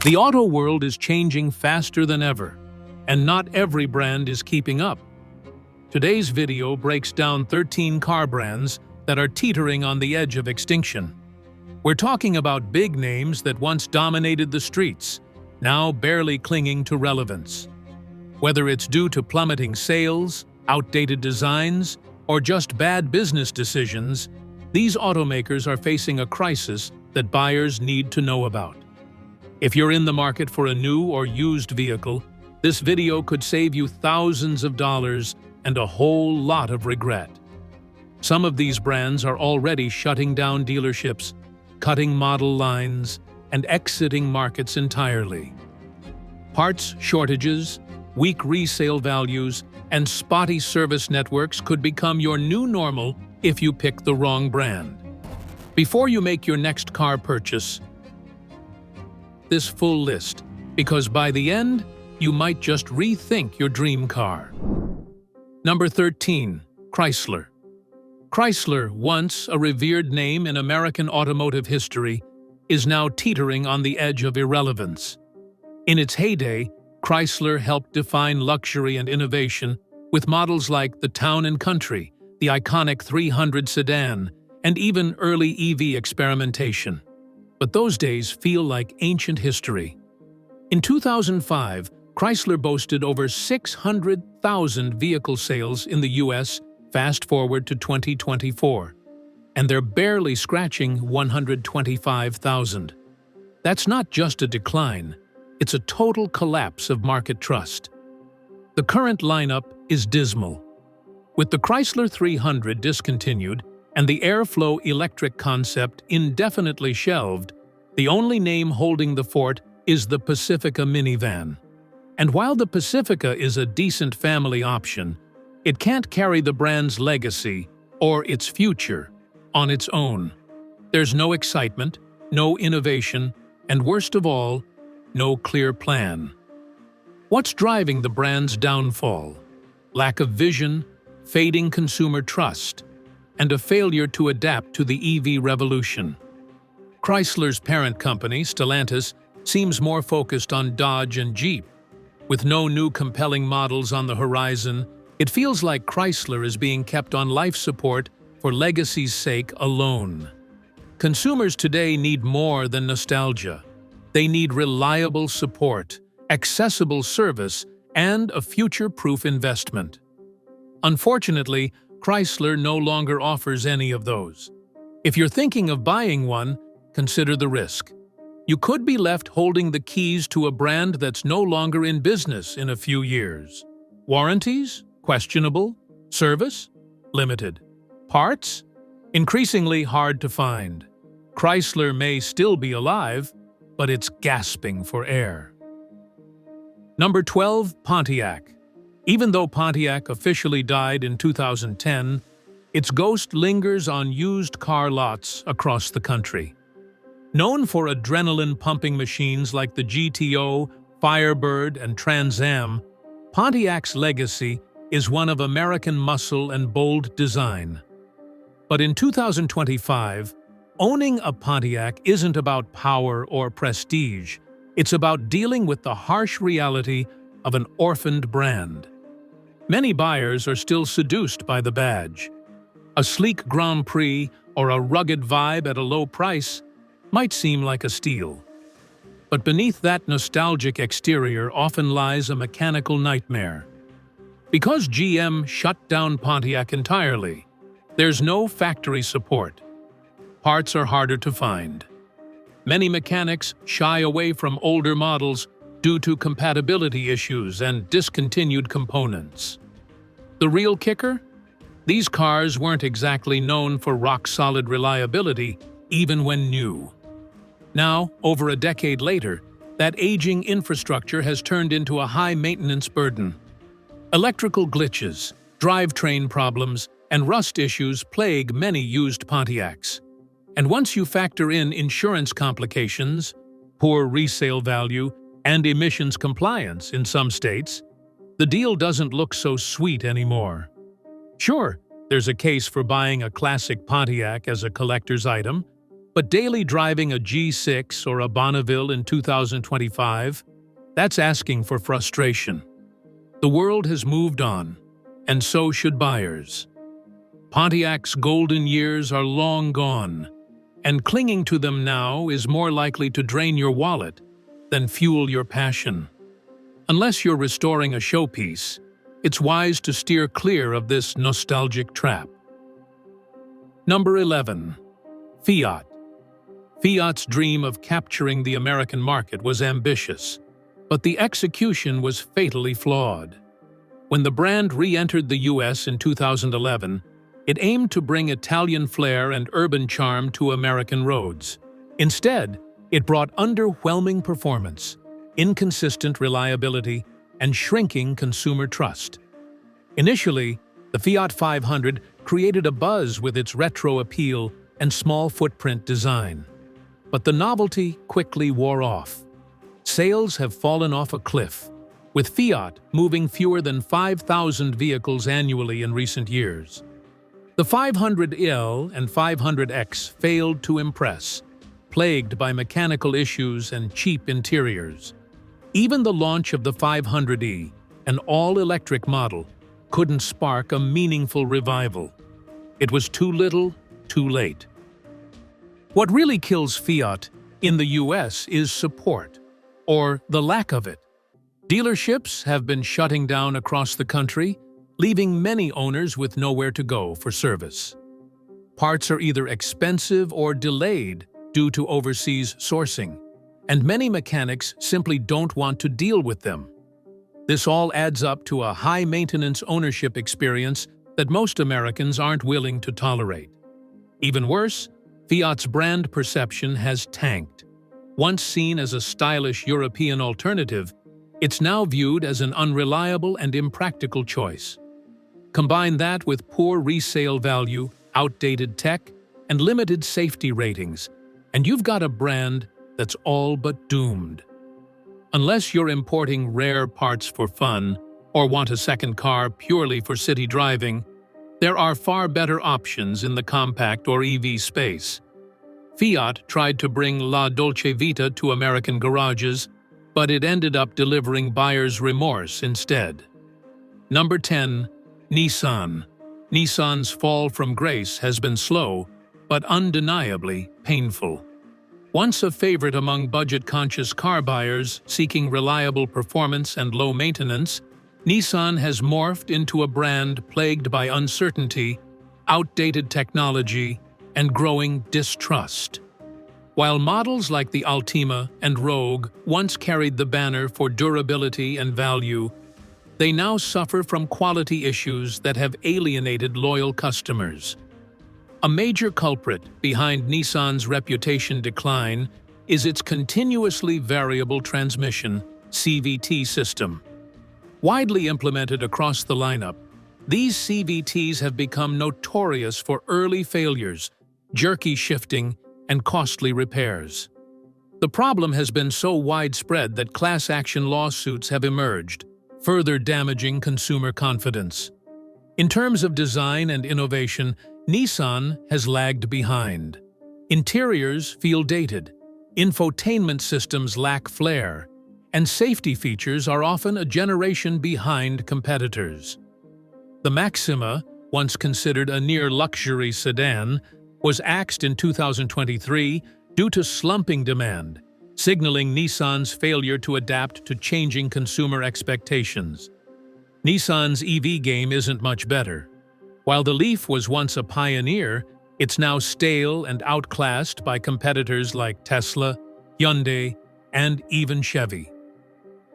The auto world is changing faster than ever, and not every brand is keeping up. Today's video breaks down 13 car brands that are teetering on the edge of extinction. We're talking about big names that once dominated the streets, now barely clinging to relevance. Whether it's due to plummeting sales, outdated designs, or just bad business decisions, these automakers are facing a crisis that buyers need to know about. If you're in the market for a new or used vehicle, this video could save you thousands of dollars and a whole lot of regret. Some of these brands are already shutting down dealerships, cutting model lines, and exiting markets entirely. Parts shortages, weak resale values, and spotty service networks could become your new normal if you pick the wrong brand. Before you make your next car purchase, this full list, because by the end, you might just rethink your dream car. Number 13. Chrysler. Chrysler, once a revered name in American automotive history, is now teetering on the edge of irrelevance. In its heyday, Chrysler helped define luxury and innovation with models like the Town & Country, the iconic 300 sedan, and even early EV experimentation. But those days feel like ancient history. In 2005, Chrysler boasted over 600,000 vehicle sales in the US. Fast forward to 2024, and they're barely scratching 125,000. That's not just a decline, it's a total collapse of market trust. The current lineup is dismal. With the Chrysler 300 discontinued and the Airflow electric concept indefinitely shelved, the only name holding the fort is the Pacifica minivan. And while the Pacifica is a decent family option, it can't carry the brand's legacy or its future on its own. There's no excitement, no innovation, and worst of all, no clear plan. What's driving the brand's downfall? Lack of vision, fading consumer trust, and a failure to adapt to the EV revolution. Chrysler's parent company, Stellantis, seems more focused on Dodge and Jeep. With no new compelling models on the horizon, it feels like Chrysler is being kept on life support for legacy's sake alone. Consumers today need more than nostalgia. They need reliable support, accessible service, and a future-proof investment. Unfortunately, Chrysler no longer offers any of those. If you're thinking of buying one, consider the risk. You could be left holding the keys to a brand that's no longer in business in a few years. Warranties? Questionable. Service? Limited. Parts? Increasingly hard to find. Chrysler may still be alive, but it's gasping for air. Number 12. Pontiac. Even though Pontiac officially died in 2010, its ghost lingers on used car lots across the country. Known for adrenaline-pumping machines like the GTO, Firebird, and Trans Am, Pontiac's legacy is one of American muscle and bold design. But in 2025, owning a Pontiac isn't about power or prestige. It's about dealing with the harsh reality of an orphaned brand. Many buyers are still seduced by the badge. A sleek Grand Prix or a rugged vibe at a low price might seem like a steal. But beneath that nostalgic exterior often lies a mechanical nightmare. Because GM shut down Pontiac entirely, there's no factory support. Parts are harder to find. Many mechanics shy away from older models due to compatibility issues and discontinued components. The real kicker? These cars weren't exactly known for rock-solid reliability, even when new. Now, over a decade later, that aging infrastructure has turned into a high-maintenance burden. Electrical glitches, drivetrain problems, and rust issues plague many used Pontiacs. And once you factor in insurance complications, poor resale value, and emissions compliance in some states, the deal doesn't look so sweet anymore. Sure, there's a case for buying a classic Pontiac as a collector's item, But daily driving a G6 or a Bonneville in 2025, that's asking for frustration. The world has moved on, and so should buyers. Pontiac's golden years are long gone, and clinging to them now is more likely to drain your wallet than fuel your passion. Unless you're restoring a showpiece, it's wise to steer clear of this nostalgic trap. Number 11. Fiat. Fiat's dream of capturing the American market was ambitious, but the execution was fatally flawed. When the brand re-entered the US in 2011, it aimed to bring Italian flair and urban charm to American roads. Instead, it brought underwhelming performance, inconsistent reliability, and shrinking consumer trust. Initially, the Fiat 500 created a buzz with its retro appeal and small footprint design. But the novelty quickly wore off. Sales have fallen off a cliff, with Fiat moving fewer than 5,000 vehicles annually in recent years. The 500L and 500X failed to impress, plagued by mechanical issues and cheap interiors. Even the launch of the 500e, an all-electric model, couldn't spark a meaningful revival. It was too little, too late. What really kills Fiat in the US is support, or the lack of it. Dealerships have been shutting down across the country, leaving many owners with nowhere to go for service. Parts are either expensive or delayed due to overseas sourcing, and many mechanics simply don't want to deal with them. This all adds up to a high-maintenance ownership experience that most Americans aren't willing to tolerate. Even worse, Fiat's brand perception has tanked. Once seen as a stylish European alternative, it's now viewed as an unreliable and impractical choice. Combine that with poor resale value, outdated tech, and limited safety ratings, and you've got a brand that's all but doomed. Unless you're importing rare parts for fun or want a second car purely for city driving, there are far better options in the compact or EV space. Fiat tried to bring La Dolce Vita to American garages, but it ended up delivering buyer's remorse instead. Number 10. Nissan. Nissan's fall from grace has been slow, but undeniably painful. Once a favorite among budget-conscious car buyers seeking reliable performance and low maintenance, Nissan has morphed into a brand plagued by uncertainty, outdated technology, and growing distrust. While models like the Altima and Rogue once carried the banner for durability and value, they now suffer from quality issues that have alienated loyal customers. A major culprit behind Nissan's reputation decline is its continuously variable transmission (CVT) system. Widely implemented across the lineup, these CVTs have become notorious for early failures, jerky shifting, and costly repairs. The problem has been so widespread that class action lawsuits have emerged, further damaging consumer confidence. In terms of design and innovation, Nissan has lagged behind. Interiors feel dated, infotainment systems lack flair, and safety features are often a generation behind competitors. The Maxima, once considered a near-luxury sedan, was axed in 2023 due to slumping demand, signaling Nissan's failure to adapt to changing consumer expectations. Nissan's EV game isn't much better. While the Leaf was once a pioneer, it's now stale and outclassed by competitors like Tesla, Hyundai, and even Chevy.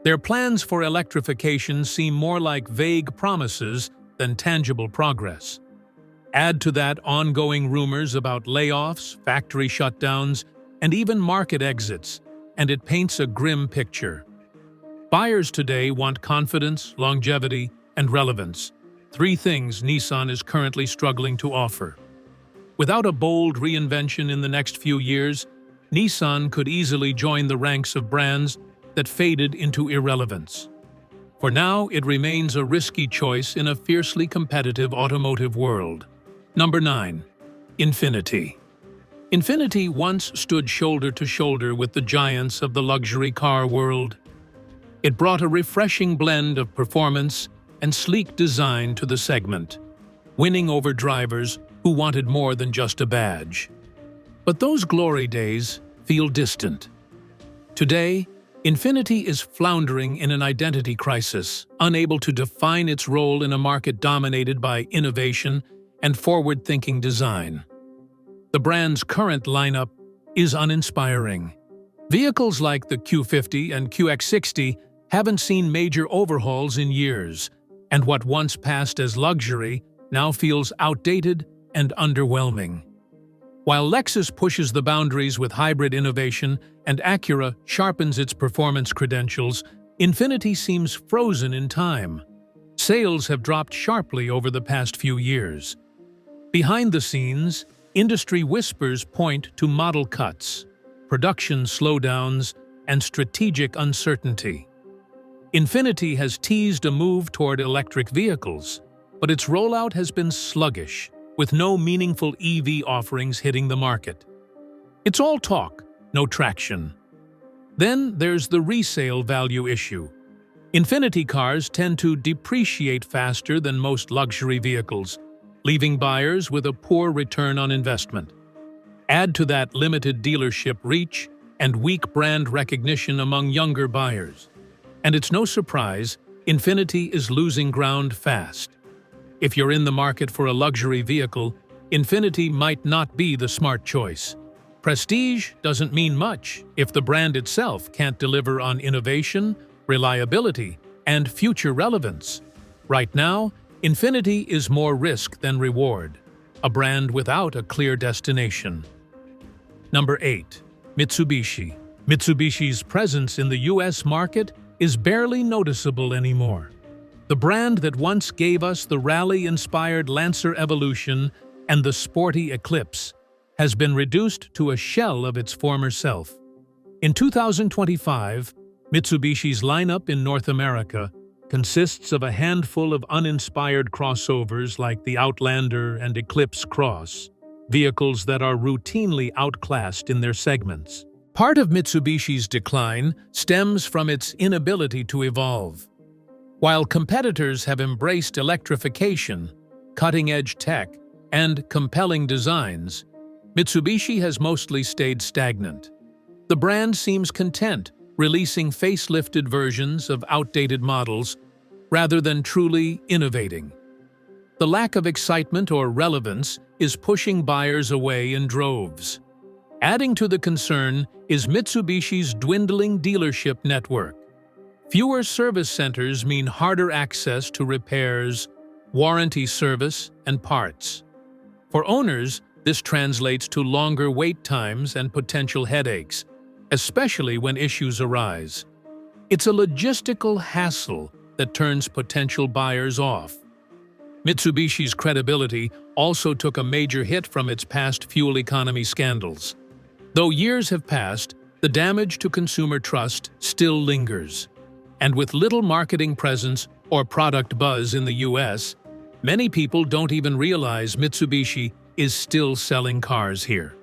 Their plans for electrification seem more like vague promises than tangible progress. Add to that ongoing rumors about layoffs, factory shutdowns, and even market exits, and it paints a grim picture. Buyers today want confidence, longevity, and relevance, three things Nissan is currently struggling to offer. Without a bold reinvention in the next few years, Nissan could easily join the ranks of brands that faded into irrelevance. For now, it remains a risky choice in a fiercely competitive automotive world. Number 9. Infiniti. Infiniti once stood shoulder to shoulder with the giants of the luxury car world. It brought a refreshing blend of performance and sleek design to the segment, winning over drivers who wanted more than just a badge. But those glory days feel distant. Today, Infiniti is floundering in an identity crisis, unable to define its role in a market dominated by innovation and forward-thinking design. The brand's current lineup is uninspiring. Vehicles like the Q50 and QX60 haven't seen major overhauls in years, and what once passed as luxury now feels outdated and underwhelming. While Lexus pushes the boundaries with hybrid innovation and Acura sharpens its performance credentials, Infiniti seems frozen in time. Sales have dropped sharply over the past few years. Behind the scenes, industry whispers point to model cuts, production slowdowns, and strategic uncertainty. Infiniti has teased a move toward electric vehicles, but its rollout has been sluggish, with no meaningful EV offerings hitting the market. It's all talk, no traction. Then there's the resale value issue. Infiniti cars tend to depreciate faster than most luxury vehicles, leaving buyers with a poor return on investment. Add to that limited dealership reach and weak brand recognition among younger buyers, and it's no surprise Infiniti is losing ground fast. If you're in the market for a luxury vehicle, Infiniti might not be the smart choice. Prestige doesn't mean much if the brand itself can't deliver on innovation, reliability, and future relevance. Right now, Infiniti is more risk than reward, a brand without a clear destination. Number 8. Mitsubishi. Mitsubishi's presence in the US market is barely noticeable anymore. The brand that once gave us the rally-inspired Lancer Evolution and the sporty Eclipse has been reduced to a shell of its former self. In 2025, Mitsubishi's lineup in North America consists of a handful of uninspired crossovers like the Outlander and Eclipse Cross, vehicles that are routinely outclassed in their segments. Part of Mitsubishi's decline stems from its inability to evolve. While competitors have embraced electrification, cutting-edge tech, and compelling designs, Mitsubishi has mostly stayed stagnant. The brand seems content releasing facelifted versions of outdated models rather than truly innovating. The lack of excitement or relevance is pushing buyers away in droves. Adding to the concern is Mitsubishi's dwindling dealership network. Fewer service centers mean harder access to repairs, warranty service, and parts. For owners, this translates to longer wait times and potential headaches, especially when issues arise. It's a logistical hassle that turns potential buyers off. Mitsubishi's credibility also took a major hit from its past fuel economy scandals. Though years have passed, the damage to consumer trust still lingers. And with little marketing presence or product buzz in the US, many people don't even realize Mitsubishi is still selling cars here.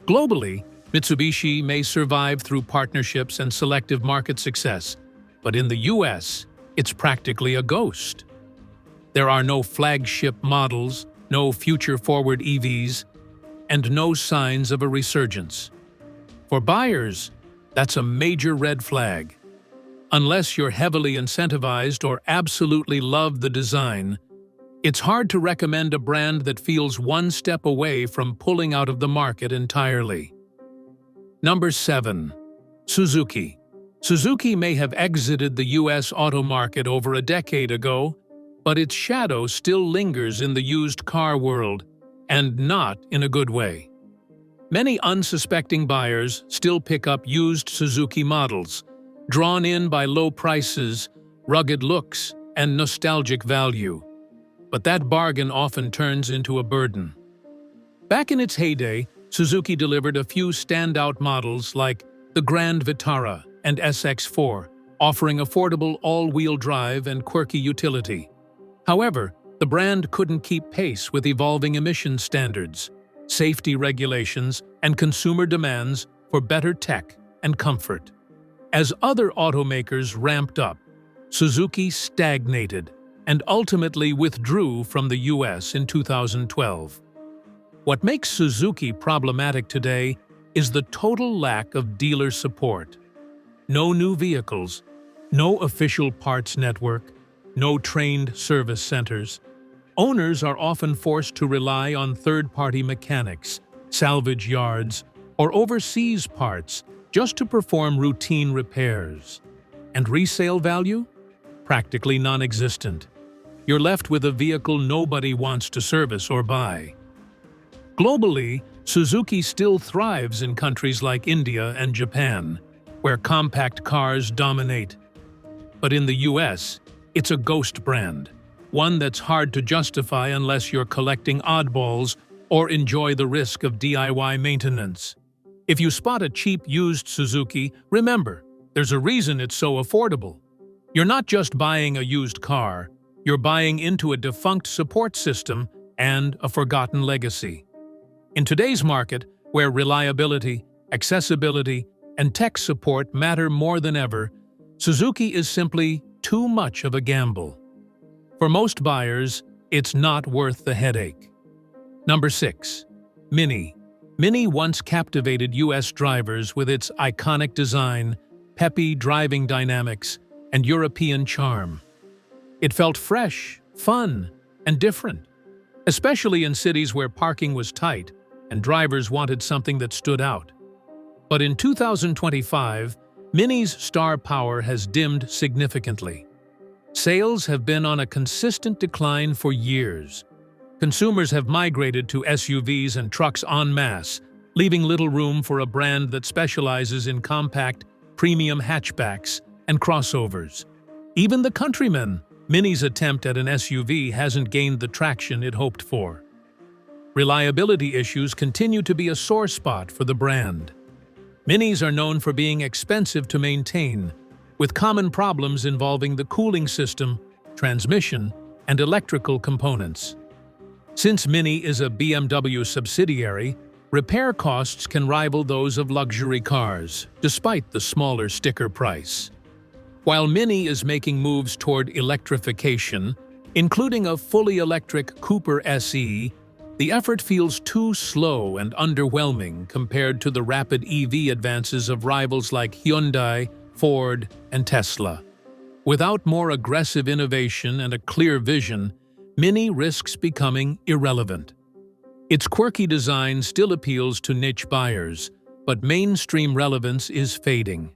Globally, Mitsubishi may survive through partnerships and selective market success, but in the US, it's practically a ghost. There are no flagship models, no future-forward EVs, and no signs of a resurgence. For buyers, that's a major red flag. Unless you're heavily incentivized or absolutely love the design, it's hard to recommend a brand that feels one step away from pulling out of the market entirely. Number 7. Suzuki. Suzuki may have exited the US auto market over a decade ago, but its shadow still lingers in the used car world, and not in a good way. Many unsuspecting buyers still pick up used Suzuki models, drawn in by low prices, rugged looks, and nostalgic value. But that bargain often turns into a burden. Back in its heyday, Suzuki delivered a few standout models like the Grand Vitara and SX4, offering affordable all-wheel drive and quirky utility. However, the brand couldn't keep pace with evolving emission standards. safety regulations, and consumer demands for better tech and comfort. As other automakers ramped up, Suzuki stagnated and ultimately withdrew from the US in 2012. What makes Suzuki problematic today is the total lack of dealer support. No new vehicles, no official parts network, no trained service centers. Owners are often forced to rely on third-party mechanics, salvage yards, or overseas parts just to perform routine repairs. And resale value? Practically non-existent. You're left with a vehicle nobody wants to service or buy. Globally, Suzuki still thrives in countries like India and Japan, where compact cars dominate. But in the US, it's a ghost brand, one that's hard to justify unless you're collecting oddballs or enjoy the risk of DIY maintenance. If you spot a cheap used Suzuki, remember, there's a reason it's so affordable. You're not just buying a used car, you're buying into a defunct support system and a forgotten legacy. In today's market, where reliability, accessibility, and tech support matter more than ever, Suzuki is simply too much of a gamble. For most buyers, it's not worth the headache. Number 6. Mini. Mini once captivated US drivers with its iconic design, peppy driving dynamics, and European charm. It felt fresh, fun, and different, especially in cities where parking was tight and drivers wanted something that stood out. But in 2025, Mini's star power has dimmed significantly. Sales have been on a consistent decline for years. Consumers have migrated to SUVs and trucks en masse, leaving little room for a brand that specializes in compact, premium hatchbacks and crossovers. Even the Countryman, Mini's attempt at an SUV, hasn't gained the traction it hoped for. Reliability issues continue to be a sore spot for the brand. Minis are known for being expensive to maintain, with common problems involving the cooling system, transmission, and electrical components. Since Mini is a BMW subsidiary, repair costs can rival those of luxury cars, despite the smaller sticker price. While Mini is making moves toward electrification, including a fully electric Cooper SE, the effort feels too slow and underwhelming compared to the rapid EV advances of rivals like Hyundai, Ford, and Tesla. Without more aggressive innovation and a clear vision, Mini risks becoming irrelevant. Its quirky design still appeals to niche buyers, but mainstream relevance is fading.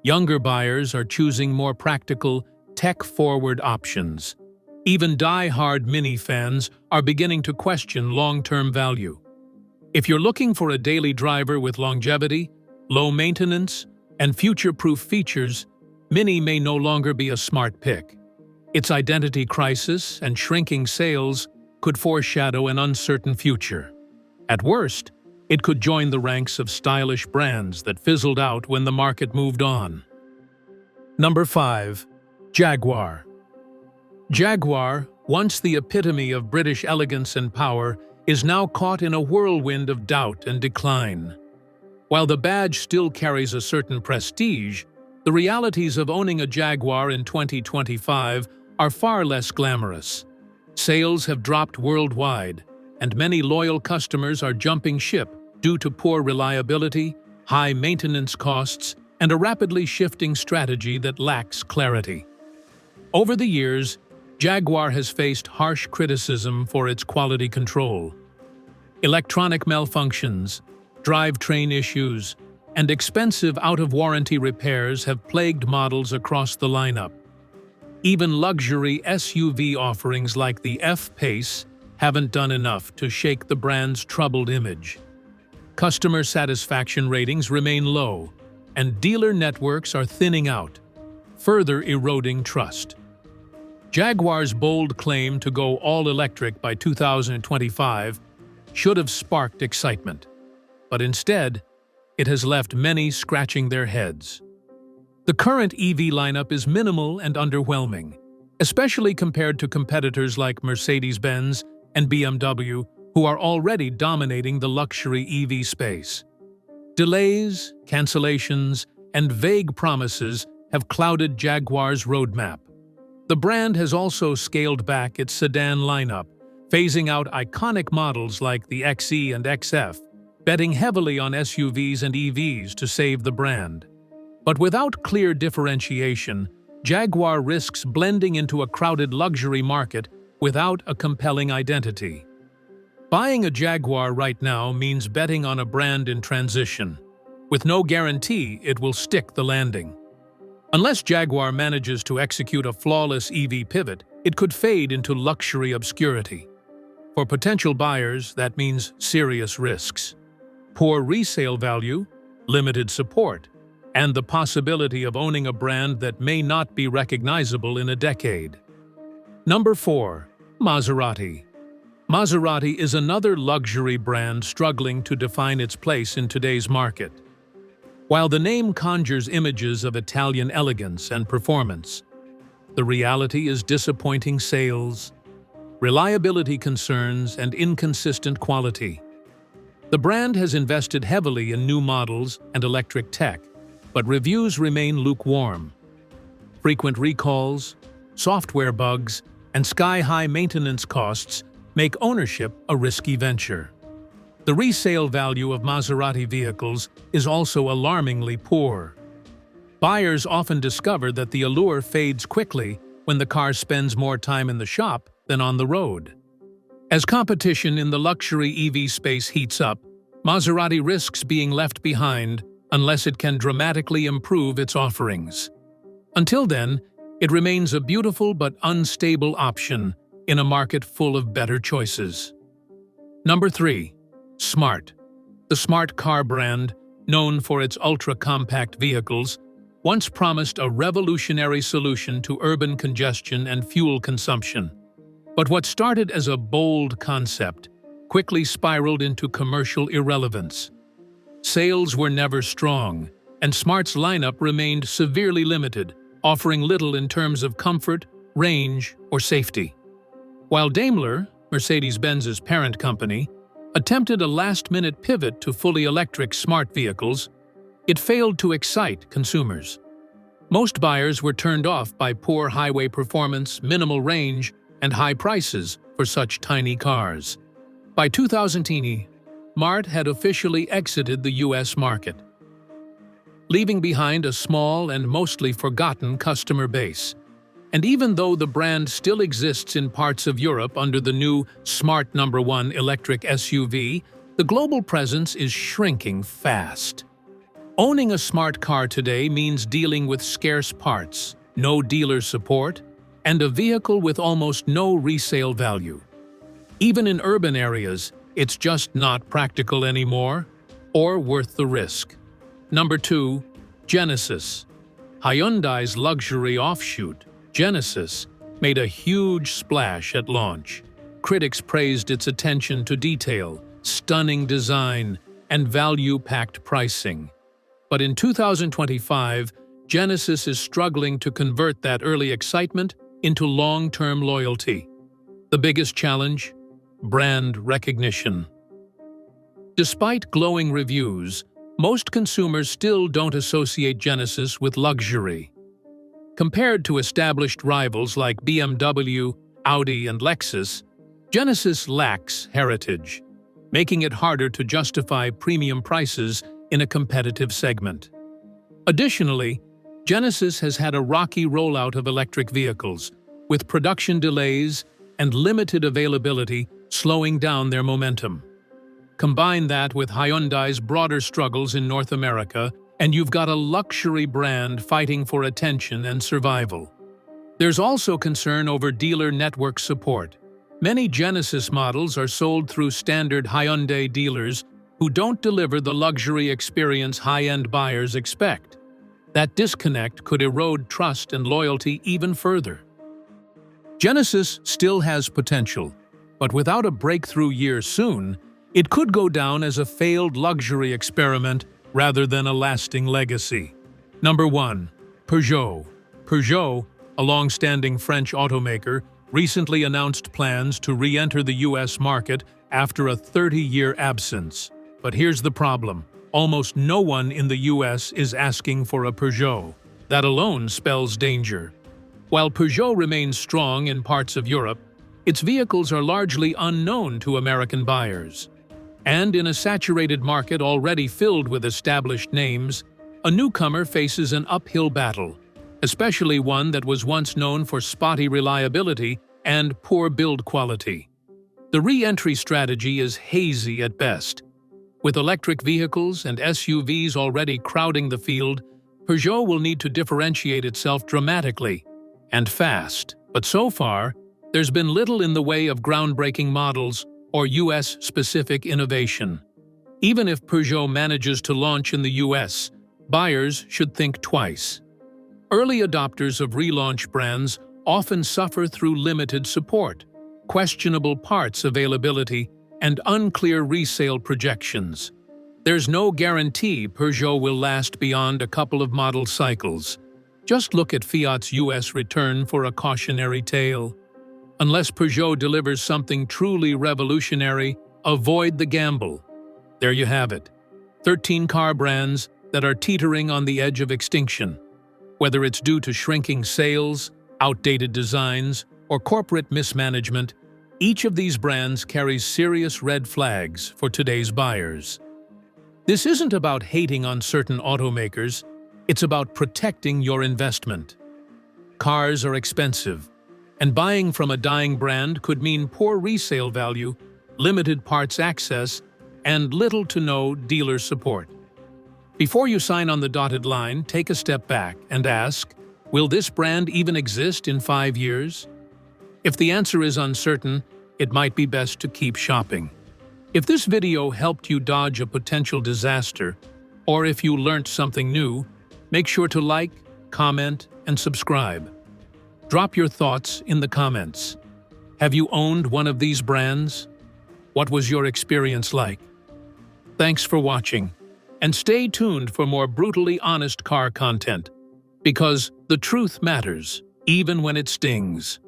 Younger buyers are choosing more practical, tech-forward options. Even die-hard Mini fans are beginning to question long-term value. If you're looking for a daily driver with longevity, low maintenance, and future-proof features, Mini may no longer be a smart pick. Its identity crisis and shrinking sales could foreshadow an uncertain future. At worst, it could join the ranks of stylish brands that fizzled out when the market moved on. Number 5. Jaguar. Jaguar, once the epitome of British elegance and power, is now caught in a whirlwind of doubt and decline. While the badge still carries a certain prestige, the realities of owning a Jaguar in 2025 are far less glamorous. Sales have dropped worldwide, and many loyal customers are jumping ship due to poor reliability, high maintenance costs, and a rapidly shifting strategy that lacks clarity. Over the years, Jaguar has faced harsh criticism for its quality control. Electronic malfunctions, drivetrain issues, and expensive out-of-warranty repairs have plagued models across the lineup. Even luxury SUV offerings like the F-Pace haven't done enough to shake the brand's troubled image. Customer satisfaction ratings remain low, and dealer networks are thinning out, further eroding trust. Jaguar's bold claim to go all-electric by 2025 should have sparked excitement, but instead, it has left many scratching their heads. The current EV lineup is minimal and underwhelming, especially compared to competitors like Mercedes-Benz and BMW, who are already dominating the luxury EV space. Delays, cancellations, and vague promises have clouded Jaguar's roadmap. The brand has also scaled back its sedan lineup, phasing out iconic models like the XE and XF, betting heavily on SUVs and EVs to save the brand. But without clear differentiation, Jaguar risks blending into a crowded luxury market without a compelling identity. Buying a Jaguar right now means betting on a brand in transition, with no guarantee it will stick the landing. Unless Jaguar manages to execute a flawless EV pivot, it could fade into luxury obscurity. For potential buyers, that means serious risks. Poor resale value, limited support, and the possibility of owning a brand that may not be recognizable in a decade. Number 4. Maserati. Maserati is another luxury brand struggling to define its place in today's market. While the name conjures images of Italian elegance and performance, the reality is disappointing sales, reliability concerns, and inconsistent quality. The brand has invested heavily in new models and electric tech, but reviews remain lukewarm. Frequent recalls, software bugs, and sky-high maintenance costs make ownership a risky venture. The resale value of Maserati vehicles is also alarmingly poor. Buyers often discover that the allure fades quickly when the car spends more time in the shop than on the road. As competition in the luxury EV space heats up, Maserati risks being left behind unless it can dramatically improve its offerings. Until then, it remains a beautiful but unstable option in a market full of better choices. Number 3. Smart. The smart car brand, known for its ultra-compact vehicles, once promised a revolutionary solution to urban congestion and fuel consumption. But what started as a bold concept quickly spiraled into commercial irrelevance. Sales were never strong, and Smart's lineup remained severely limited, offering little in terms of comfort, range, or safety. While Daimler, Mercedes-Benz's parent company, attempted a last-minute pivot to fully electric smart vehicles, it failed to excite consumers. Most buyers were turned off by poor highway performance, minimal range, and high prices for such tiny cars. By 2010, Smart had officially exited the US market, leaving behind a small and mostly forgotten customer base. And even though the brand still exists in parts of Europe under the new Smart #1 electric SUV, the global presence is shrinking fast. Owning a smart car today means dealing with scarce parts, no dealer support, and a vehicle with almost no resale value. Even in urban areas, it's just not practical anymore or worth the risk. Number 2. Genesis. Hyundai's luxury offshoot, Genesis, made a huge splash at launch. Critics praised its attention to detail, stunning design, and value-packed pricing. But in 2025, Genesis is struggling to convert that early excitement into long-term loyalty. The biggest challenge? Brand recognition. Despite glowing reviews, most consumers still don't associate Genesis with luxury. Compared to established rivals like BMW, Audi, and Lexus, Genesis lacks heritage, making it harder to justify premium prices in a competitive segment. Additionally, Genesis has had a rocky rollout of electric vehicles, with production delays and limited availability slowing down their momentum. Combine that with Hyundai's broader struggles in North America, and you've got a luxury brand fighting for attention and survival. There's also concern over dealer network support. Many Genesis models are sold through standard Hyundai dealers who don't deliver the luxury experience high-end buyers expect. That disconnect could erode trust and loyalty even further. Genesis still has potential, but without a breakthrough year soon, it could go down as a failed luxury experiment rather than a lasting legacy. Number 1. Peugeot. Peugeot, a long-standing French automaker, recently announced plans to re-enter the US market after a 30-year absence. But here's the problem. Almost no one in the US is asking for a Peugeot. That alone spells danger. While Peugeot remains strong in parts of Europe, its vehicles are largely unknown to American buyers. And in a saturated market already filled with established names, a newcomer faces an uphill battle, especially one that was once known for spotty reliability and poor build quality. The re-entry strategy is hazy at best. With electric vehicles and SUVs already crowding the field, Peugeot will need to differentiate itself dramatically and fast. But so far, there's been little in the way of groundbreaking models or US-specific innovation. Even if Peugeot manages to launch in the US, buyers should think twice. Early adopters of relaunch brands often suffer through limited support, questionable parts availability, and unclear resale projections. There's no guarantee Peugeot will last beyond a couple of model cycles. Just look at Fiat's US return for a cautionary tale. Unless Peugeot delivers something truly revolutionary, avoid the gamble. There you have it. 13 car brands that are teetering on the edge of extinction. Whether it's due to shrinking sales, outdated designs, or corporate mismanagement, each of these brands carries serious red flags for today's buyers. This isn't about hating on certain automakers, it's about protecting your investment. Cars are expensive, and buying from a dying brand could mean poor resale value, limited parts access, and little to no dealer support. Before you sign on the dotted line, take a step back and ask, will this brand even exist in 5 years? If the answer is uncertain, it might be best to keep shopping. If this video helped you dodge a potential disaster, or if you learned something new, make sure to like, comment, and subscribe. Drop your thoughts in the comments. Have you owned one of these brands? What was your experience like? Thanks for watching, and stay tuned for more brutally honest car content, because the truth matters, even when it stings.